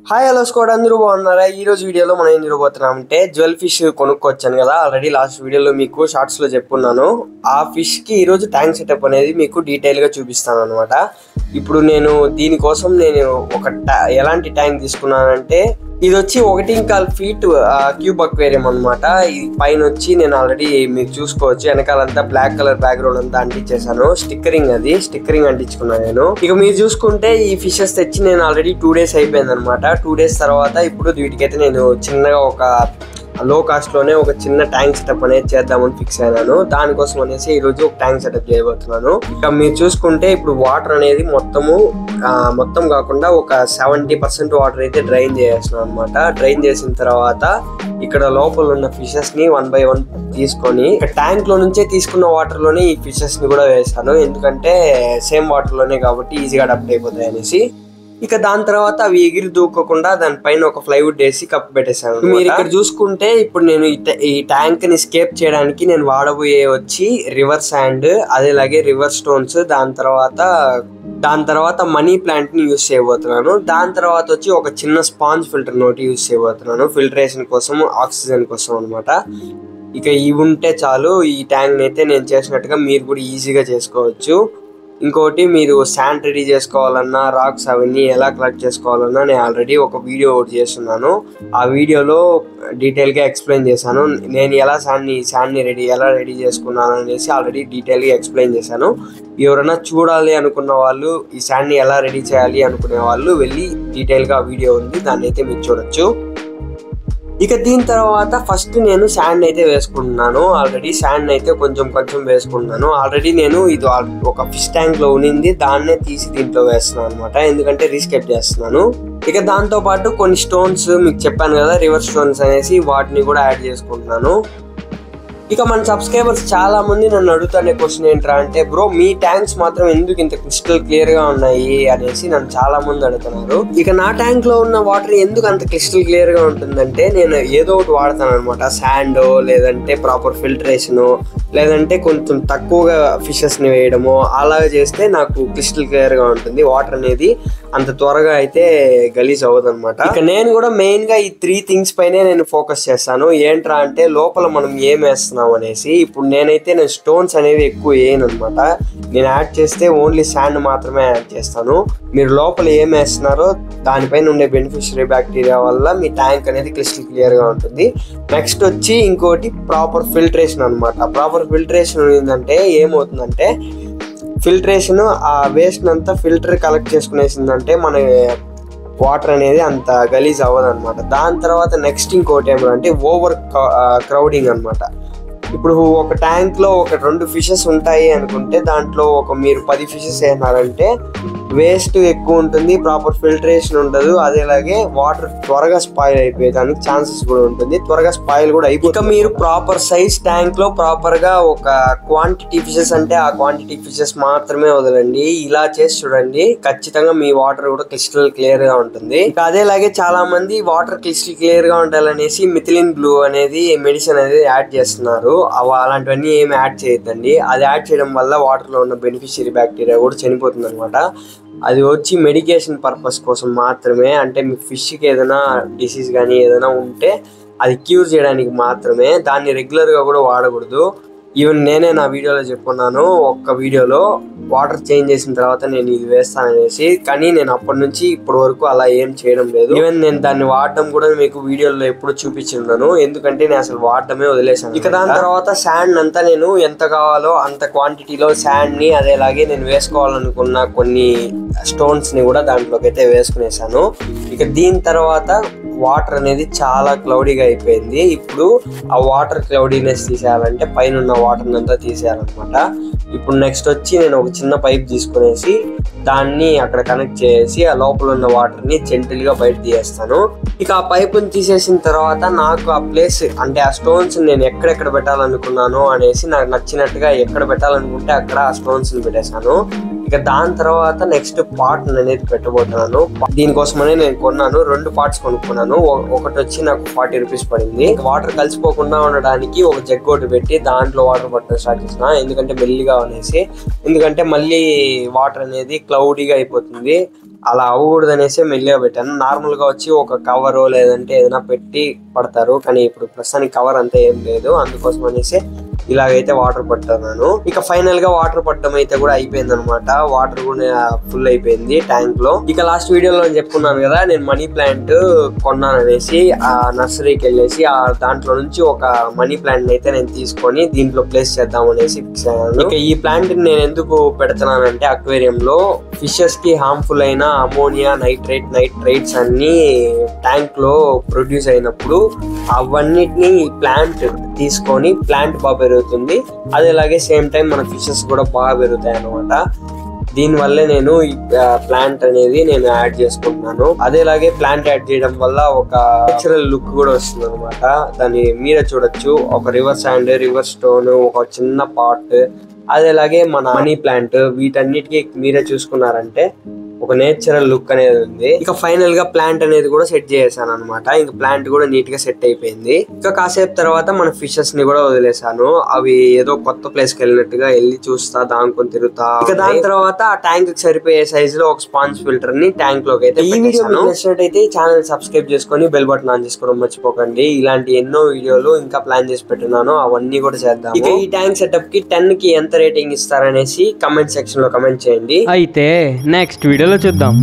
Hi hello squad అందరూ బాగున్నారా? ఈ రోజు వీడియోలో మనం ఏం చూడబోతున్నామంటే జ్వెల్ ఫిష్ కొనుక్కొచ్చాను కదా, ఆల్రెడీ లాస్ట్ వీడియోలో మీకు షార్ట్స్ లో చెప్పున్నాను. ఆ ఫిష్ కి ఈ రోజు ట్యాంక్ సెటప్ అనేది మీకు డీటెయిల్ గా చూపిస్తాను అనమాట. ఇప్పుడు నేను దీనికోసం ఎలాంటి ట్యాంక్ తీసుకున్నానంటే ఇది వచ్చి 1.25 ఫీట్ క్యూబ్ అక్వేరియం అనమాట. ఇది పైన వచ్చి నేను ఆల్రెడీ మీరు చూసుకోవచ్చు, వెనకాలంతా బ్లాక్ కలర్ బ్యాక్గ్రౌండ్ అంతా అంటించేసాను. స్టిక్కరింగ్ అంటించుకున్నాను నేను. ఇక మీరు చూసుకుంటే ఈ ఫిషెస్ తెచ్చి నేను ఆల్రెడీ 2 days అయిపోయింది అనమాట. 2 days తర్వాత ఇప్పుడు వీటికైతే నేను చిన్నగా ఒక లో కాస్ట్ లోనే ఒక చిన్న ట్యాంక్ సెటప్ అనేది చేద్దామని ఫిక్స్ అయినాను. దానికోసం అనేసి ఈ రోజు ఒక ట్యాంక్ సెటప్ చేయబోతున్నాను. ఇక మీరు చూసుకుంటే ఇప్పుడు వాటర్ అనేది మొత్తం కాకుండా ఒక 70% వాటర్ అయితే డ్రైన్ చేసేస్తున్నాను అనమాట. డ్రైన్ చేసిన తర్వాత ఇక్కడ లోపల ఉన్న ఫిషెస్ ని 1 by 1 తీసుకొని ట్యాంక్ లో నుంచే తీసుకున్న వాటర్ లోనే ఈ ఫిషెస్ ని కూడా వేసాను. ఎందుకంటే సేమ్ వాటర్ లోనే కాబట్టి ఈజీగా అడాప్ట్ అయిపోతాయి అనేసి. ఇక దాని తర్వాత అవి ఎగిరి దూకోకుండా దానిపైన ఒక ప్లైవుడ్ వేసి కప్పు పెట్టేశాను. మీరు ఇక్కడ చూసుకుంటే ఇప్పుడు నేను ఈ ట్యాంక్ ని స్కేప్ చేయడానికి నేను వాడబోయే వచ్చి రివర్ శాండ్, అదేలాగే రివర్ స్టోన్స్, దాని తర్వాత మనీ ప్లాంట్ ని యూజ్ చేయబోతున్నాను. దాని తర్వాత వచ్చి ఒక చిన్న స్పాంజ్ ఫిల్టర్ నోటి యూజ్ చేయబోతున్నాను, ఫిల్టరేషన్ కోసం, ఆక్సిజన్ కోసం అనమాట. ఇక ఇవి ఉంటే చాలు, ఈ ట్యాంక్ అయితే నేను చేసినట్టుగా మీరు కూడా ఈజీగా చేసుకోవచ్చు. ఇంకోటి, మీరు శాండ్ రెడీ చేసుకోవాలన్నా, రాక్స్ అవన్నీ ఎలా కలెక్ట్ చేసుకోవాలన్నా నేను ఆల్రెడీ ఒక వీడియో ఒకటి చేస్తున్నాను. ఆ వీడియోలో డీటెయిల్గా ఎక్స్ప్లెయిన్ చేశాను. నేను శాండ్ని ఎలా రెడీ చేసుకున్నాను అనేసి ఆల్రెడీ డీటెయిల్గా ఎక్స్ప్లెయిన్ చేశాను. ఎవరైనా చూడాలి అనుకున్న వాళ్ళు, ఈ శాండ్ని ఎలా రెడీ చేయాలి అనుకునే వాళ్ళు వెళ్ళి డీటెయిల్గా వీడియో ఉంది, దాన్ని అయితే మీరు చూడొచ్చు. ఇక దీని తర్వాత ఫస్ట్ నేను శాండ్ అయితే వేసుకుంటున్నాను. ఆల్రెడీ శాండ్ అయితే కొంచెం వేసుకుంటున్నాను. ఆల్రెడీ నేను ఇది ఒక ఫిష్ ట్యాంక్ లో ఉన్నింది, దాన్నే తీసి దీంట్లో వేస్తున్నాను అనమాట, ఎందుకంటే రీస్కేప్ చేస్తున్నాను. ఇక దాంతో పాటు కొన్ని స్టోన్స్ మీకు చెప్పాను కదా, రివర్ స్టోన్స్ అనేసి, వాటిని కూడా యాడ్ చేసుకుంటున్నాను. ఇక మన సబ్స్క్రైబర్స్ చాలా మంది నన్ను అడుగుతానే క్వశ్చన్ ఏంట్రా అంటే, బ్రో మీ ట్యాంక్స్ మాత్రం ఎందుకు ఇంత క్రిస్టల్ క్లియర్ గా ఉన్నాయి అనేసి నన్ను చాలా మంది అడుగుతున్నారు. ఇక నా ట్యాంక్ లో ఉన్న వాటర్ ఎందుకు అంత క్రిస్టల్ క్లియర్ గా ఉంటుందంటే, నేను ఏదో ఒకటి వాడతాను అనమాట. శాండ్, లేదంటే ప్రాపర్ ఫిల్టరేషన్, లేదంటే కొంచెం తక్కువగా ఫిషెస్ ని వేయడము, అలాగే చేస్తే నాకు క్రిస్టల్ క్లియర్ గా ఉంటుంది. వాటర్ అనేది అంత త్వరగా అయితే గలీజ్ అవ్వదు అనమాట. ఇక నేను కూడా మెయిన్ గా ఈ 3 things పైనే నేను ఫోకస్ చేస్తాను. ఏంట్రా అంటే, లోపల మనం ఏం వేస్తున్నాం అనేసి. ఇప్పుడు నేను స్టోన్స్ అనేవి ఎక్కువ వేయను అనమాట. నేను యాడ్ చేస్తే ఓన్లీ శాండ్ మాత్రమే యాడ్ చేస్తాను. మీరు లోపల ఏం వేస్తున్నారో దానిపైన ఉండే బెనిఫిషియరీ బ్యాక్టీరియా వల్ల మీ ట్యాంక్ అనేది క్రిస్టల్ క్లియర్ గా ఉంటుంది. నెక్స్ట్ వచ్చి ఇంకోటి ప్రాపర్ ఫిల్టరేషన్ అనమాట. ప్రాపర్ ఫిల్టరేషన్ ఏంటంటే ఏమవుతుందంటే, ఫిల్టరేషన్ ఆ వేస్ట్ అంతా ఫిల్టర్ కలెక్ట్ చేసుకునేసిందంటే మన వాటర్ అనేది అంత గలీజ్ అవ్వదు అనమాట. దాని తర్వాత నెక్స్ట్ ఇంకోటి ఏమంటే ఓవర్ క్రౌడింగ్ అనమాట. ఇప్పుడు ఒక ట్యాంక్ లో ఒక 2 ఫిషెస్ ఉంటాయి అనుకుంటే, దాంట్లో మీరు 10 ఫిషెస్ వేసినారంటే వేస్ట్ ఎక్కువ ఉంటుంది, ప్రాపర్ ఫిల్టరేషన్ ఉండదు, అదేలాగే వాటర్ త్వరగా స్పాయిల్ అయిపోయేదానికి ఛాన్సెస్ కూడా ఉంటుంది, త్వరగా స్పాయిల్ కూడా అయిపోతుంది. ఇక మీరు ప్రాపర్ సైజ్ ట్యాంక్ లో ప్రాపర్ గా ఒక క్వాంటిటీ ఫిషెస్ అంటే ఆ క్వాంటిటీ ఫిషెస్ మాత్రమే వదలండి. ఇలా చేసి చూడండి, ఖచ్చితంగా మీ వాటర్ కూడా క్రిస్టల్ క్లియర్ గా ఉంటుంది. ఇక అదేలాగే చాలా మంది వాటర్ క్రిస్టల్ క్లియర్ గా ఉండాలనేసి మిథిలిన్ బ్లూ అనేది మెడిసిన్ అనేది యాడ్ చేస్తున్నారు. అలాంటివన్నీ ఏమి యాడ్ చేయొద్దండి. అది యాడ్ చేయడం వల్ల వాటర్ లో ఉన్న బెనిఫిషియరీ బ్యాక్టీరియా కూడా చనిపోతుంది అనమాట. అది వచ్చి మెడికేషన్ పర్పస్ కోసం మాత్రమే, అంటే మీ ఫిష్కి ఏదైనా డిసీజ్ కానీ ఏదైనా ఉంటే అది క్యూర్ చేయడానికి మాత్రమే. దాన్ని రెగ్యులర్గా కూడా వాడకూడదు. ఈవెన్ నేనే నా వీడియోలో చెప్పుకున్నాను, ఒక్క వీడియోలో వాటర్ చేంజ్ చేసిన తర్వాత నేను ఇది వేస్తాననేసి, కానీ నేను అప్పటి నుంచి ఇప్పటి వరకు అలా ఏం చేయడం లేదు. ఈవెన్ నేను దాన్ని వాడటం కూడా మీకు వీడియోలో ఎప్పుడు చూపించున్నాను, ఎందుకంటే నేను అసలు వాడటమే వదిలేసాను. ఇక దాని తర్వాత శాండ్ అంతా నేను ఎంత కావాలో అంత క్వాంటిటీలో శాండ్ ని, అదేలాగే నేను వేసుకోవాలనుకున్న కొన్ని స్టోన్స్ ని కూడా దాంట్లోకి అయితే వేసుకునేసాను. ఇక దీని తర్వాత వాటర్ అనేది చాలా క్లౌడీగా అయిపోయింది. ఇప్పుడు ఆ వాటర్ క్లౌడీనెస్ తీసేయాలంటే పైన ఉన్న వాటర్ అంతా తీసేయాలన్నమాట. ఇప్పుడు నెక్స్ట్ వచ్చి నేను ఒక చిన్న పైప్ తీసుకునేసి దాన్ని అక్కడ కనెక్ట్ చేసి ఆ లోపల ఉన్న వాటర్ ని జెంటిల్ గా బయట తీసేస్తాను. ఇక ఆ పైపుని తీసేసిన తర్వాత నాకు ఆ ప్లేస్ అంటే ఆ స్టోన్స్ నేను ఎక్కడెక్కడ పెట్టాలనుకున్నాను అనేసి నాకు నచ్చినట్టుగా ఎక్కడ పెట్టాలనుకుంటే అక్కడ ఆ స్టోన్స్ ని పెట్టేశాను. ఇక దాని తర్వాత నెక్స్ట్ పార్ట్ అనేది పెట్టబోతున్నాను. దీనికోసమనే నేను కొన్నాను, 2 పార్ట్స్ కొనుక్కున్నాను. ఒకటి వచ్చి నాకు 40 రూపీస్ పడింది. వాటర్ కలిసిపోకుండా ఉండడానికి ఒక జగ్ ఒకటి పెట్టి దాంట్లో వాటర్ పట్టడం స్టార్ట్ చేసిన, ఎందుకంటే మెల్లిగా పెడదాం అనేసి. ఎందుకంటే మళ్ళీ వాటర్ అనేది క్లౌడీగా అయిపోతుంది, అలా అవ్వకూడదు అనేసి మెల్లిగా పెట్టాను. నార్మల్ గా వచ్చి ఒక కవర్ లేదంటే ఏదైనా పెట్టి పడతారు, కానీ ఇప్పుడు ప్రస్తుతానికి కవర్ అంతా ఏం లేదు, అందుకోసం అనేసి ఇలాగైతే వాటర్ పడుతున్నాను. ఇక ఫైనల్ గా వాటర్ పట్టడం అయితే కూడా అయిపోయింది అనమాట. వాటర్ కూడా ఫుల్ అయిపోయింది ట్యాంక్ లో. ఇక లాస్ట్ వీడియోలో నేను చెప్పుకున్నాను కదా, నేను మనీ ప్లాంట్ కొన్నాను అనేసి. ఆ నర్సరీకి వెళ్ళేసి ఆ దాంట్లో నుంచి ఒక మనీ ప్లాంట్ అయితే నేను తీసుకొని దీంట్లో ప్లేస్ చేద్దాం అనేసి ఫిక్స్ అయ్యాను. ఇక ఈ ప్లాంట్ నేను ఎందుకు పెడుతున్నానంటే, అక్వేరియం లో ఫిషెస్ కి హార్మ్ఫుల్ అయిన అమోనియా, నైట్రేట్స్ అన్ని ట్యాంక్ లో ప్రొడ్యూస్ అయినప్పుడు అవన్నిటిని ప్లాంట్ తీసుకొని ప్లాంట్ బాగా పెరుగుతుంది. అదేలాగే సేమ్ టైం మన ఫిషెస్ కూడా బాగా పెరుగుతాయి అన్నమాట. దీనివల్లే నేను ఈ ప్లాంట్ అనేది నేను యాడ్ చేసుకుంటున్నాను. అదేలాగే ప్లాంట్ యాడ్ చేయడం వల్ల ఒక నేచురల్ లుక్ కూడా వస్తుంది అనమాట. దాన్ని మీరే చూడొచ్చు, ఒక రివర్ శాండ్, రివర్ స్టోన్, ఒక చిన్న పాట్, అదేలాగే మన మనీ ప్లాంట్, వీటన్నిటికీ మీరే చూసుకున్నారంటే ఒక నేచురల్ లుక్ అనేది ఉంది. ఇక ఫైనల్ గా ప్లాంట్ అనేది కూడా సెట్ చేసాను అనమాట. ఇంకా ప్లాంట్ కూడా నీట్ గా సెట్ అయిపోయింది. ఇక కాసేపు తర్వాత మన ఫిషెస్ ని కూడా వదిలేసాను. అవి ఏదో కొత్త ప్లేస్ కి వెళ్ళినట్టుగా వెళ్ళి చూస్తా, దాంకొని తిరుగుతా. ఇక దాని తర్వాత ఆ ట్యాంక్ కి సరిపోయే సైజ్ లో ఒక స్పాంజ్ ఫిల్టర్ ని ట్యాంక్ లోకి అయితే ఈ వీడియో నచ్చినట్టయితే ఛానల్ సబ్స్క్రైబ్ చేసుకొని బెల్ బటన్ ఆన్ చేసుకోవడం మర్చిపోకండి. ఇలాంటి ఎన్నో వీడియోలు ఇంకా ప్లాన్ చేసి పెట్టున్నాను, అవన్నీ కూడా చేద్దాం. ఇక ఈ ట్యాంక్ సెటప్ కి 10 కి ఎంత రేటింగ్ ఇస్తారనేసి కమెంట్ సెక్షన్ లో కమెంట్ చేయండి. అయితే నెక్స్ట్ వీడియోలో చూద్దాం.